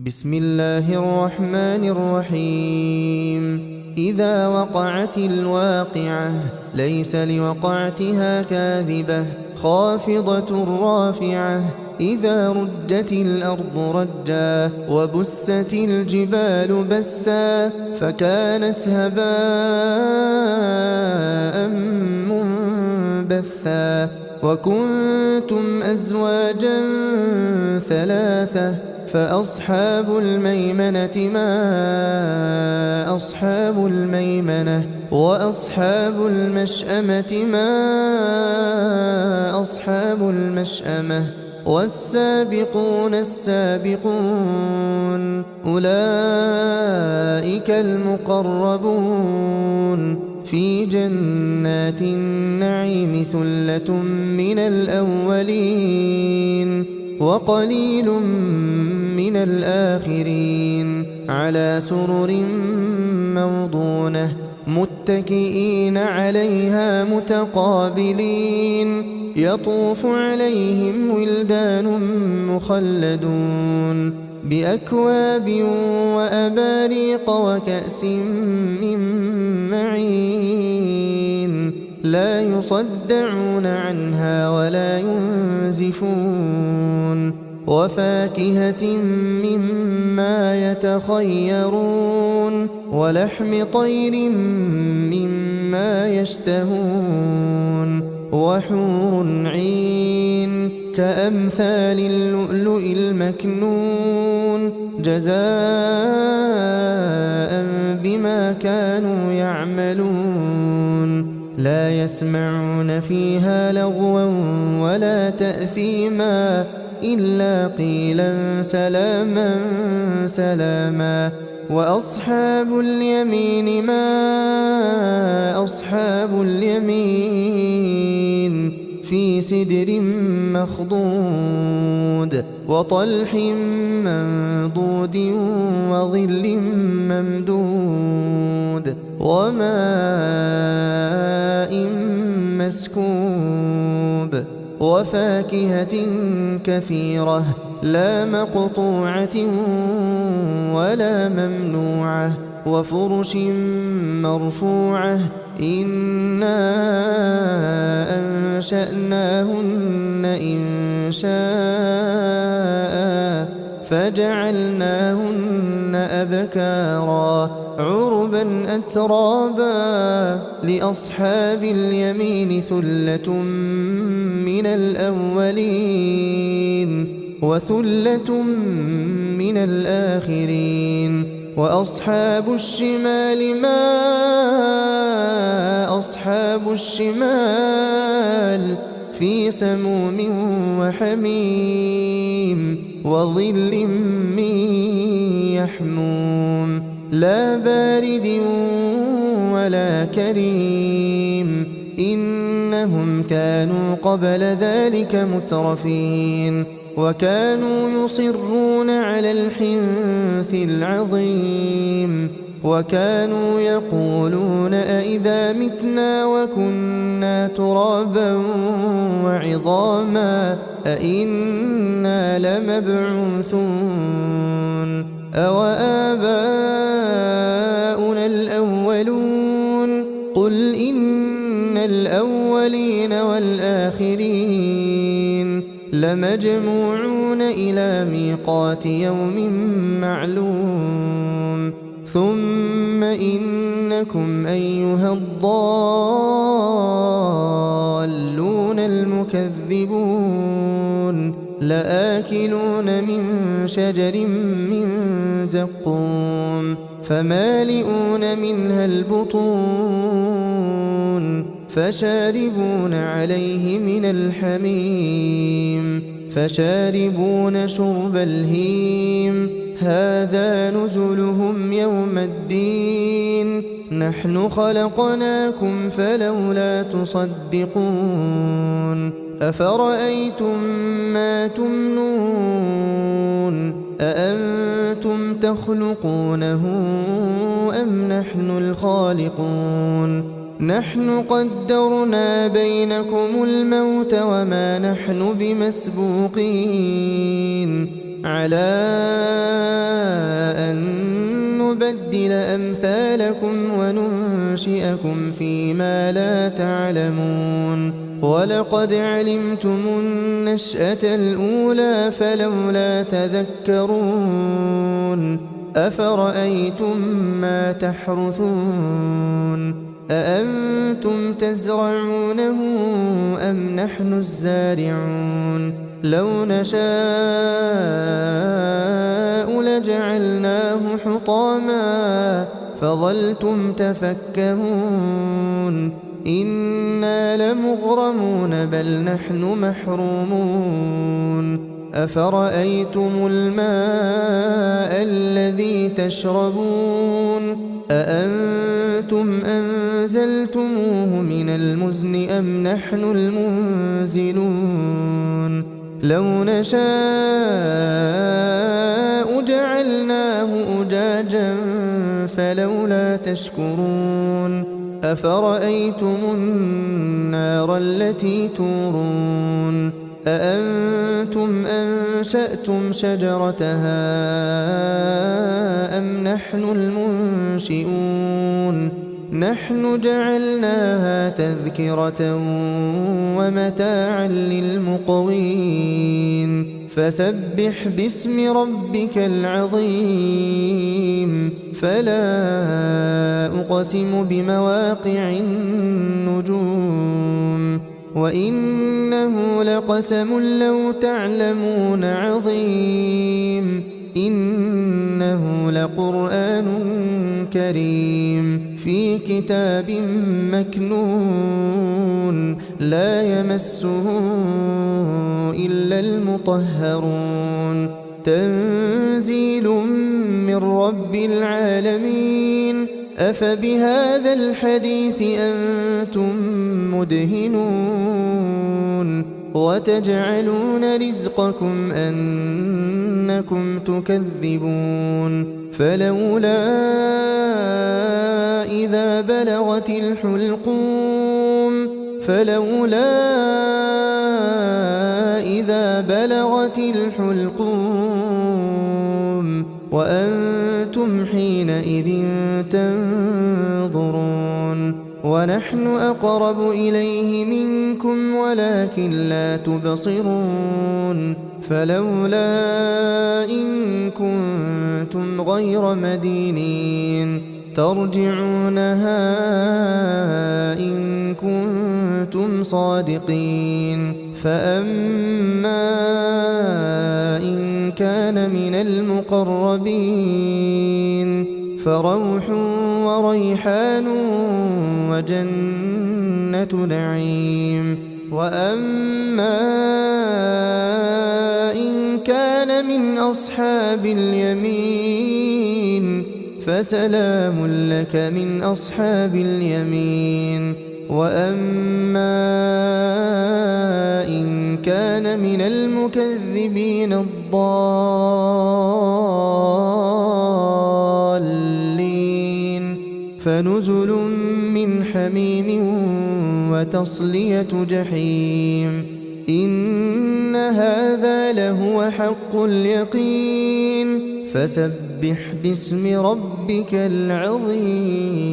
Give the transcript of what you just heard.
بسم الله الرحمن الرحيم إذا وقعت الواقعة ليس لوقعتها كاذبة خافضة رافعة إذا رجت الأرض رجا وبست الجبال بسا فكانت هباء منبثا وكنتم أزواجا ثلاثة فأصحاب الميمنة ما أصحاب الميمنة وأصحاب المشأمة ما أصحاب المشأمة والسابقون السابقون أولئك المقربون في جنات النعيم ثلة من الأولين وقليل من الآخرين على سرر موضونة متكئين عليها متقابلين يطوف عليهم ولدان مخلدون بأكواب وأباريق وكأس من معين لا يصدعون عنها ولا ينزفون وفاكهة مما يتخيرون ولحم طير مما يشتهون وحور عين كأمثال اللؤلؤ المكنون جزاء بما كانوا يعملون لا يسمعون فيها لغوا ولا تأثيما إلا قيلا سلاما سلاما وأصحاب اليمين ما أصحاب اليمين في سدر مخضود وطلح منضود وظل ممدود وماء مسكوب وفاكهة كثيرة لا مقطوعة ولا ممنوعة وفرش مرفوعة إنا أنشأناهن إنشاء فجعلناهن أبكارا عربا أترابا لأصحاب اليمين ثلة من الأولين وثلة من الآخرين وأصحاب الشمال ما أصحاب الشمال في سموم وحميم وظل من يحموم لا بارد ولا كريم إنهم كانوا قبل ذلك مترفين وكانوا يصرون على الحنث العظيم وكانوا يقولون أئذا متنا وكنا ترابا وعظاما أئنا لمبعوثون أوآباؤنا الأولون قل إن الأولين والآخرين لمجموعون إلى ميقات يوم معلوم ثم إنكم أيها الضالون المكذبون لآكلون من شجر من زقوم فمالئون منها البطون فشاربون عليه من الحميم فشاربون شرب الهيم هذا نزلهم يوم الدين نحن خلقناكم فلولا تصدقون أفرأيتم ما تمنون أأنتم تخلقونه أم نحن الخالقون نحن قدرنا بينكم الموت وما نحن بمسبوقين على نبدل أمثالكم وننشئكم فيما لا تعلمون ولقد علمتم النشأة الأولى فلولا تذكرون أفرأيتم ما تحرثون أأنتم تزرعونه أم نحن الزارعون لو نشاء لجعلناه حطاما فظلتم تفكهون إنا لمغرمون بل نحن محرومون أفرأيتم الماء الذي تشربون أأنتم أنزلتموه من المزن أم نحن المنزلون لو نشاء جعلناه أجاجا فلولا تشكرون أفرأيتم النار التي تورون أأنتم أنشأتم شجرتها أم نحن المنشئون نحن جعلناها تذكرة ومتاعا للمقوين فسبح باسم ربك العظيم فلا أقسم بمواقع النجوم وإنه لقسم لو تعلمون عظيم إنه لقرآن كريم في كتاب مكنون لا يمسه إلا المطهرون تنزيل من رب العالمين أفبهذا الحديث أنتم مدهنون وتجعلون رزقكم أنكم تكذبون فلولا إذا بلغت الحلقوم وأنتم حينئذ تنظرون ونحن أقرب إليه منكم ولكن لا تبصرون فلولا إن كنتم غير مدينين ترجعونها إن كنتم صادقين فأما إن كان من المقربين فروح وريحان وجنة نعيم وأما إن كان من أصحاب اليمين فسلام لك من أصحاب اليمين وأما إن كان من المكذبين الضالين فنزل من حميم وتصلية جحيم إن هذا لهو حق اليقين فسبح باسم ربك العظيم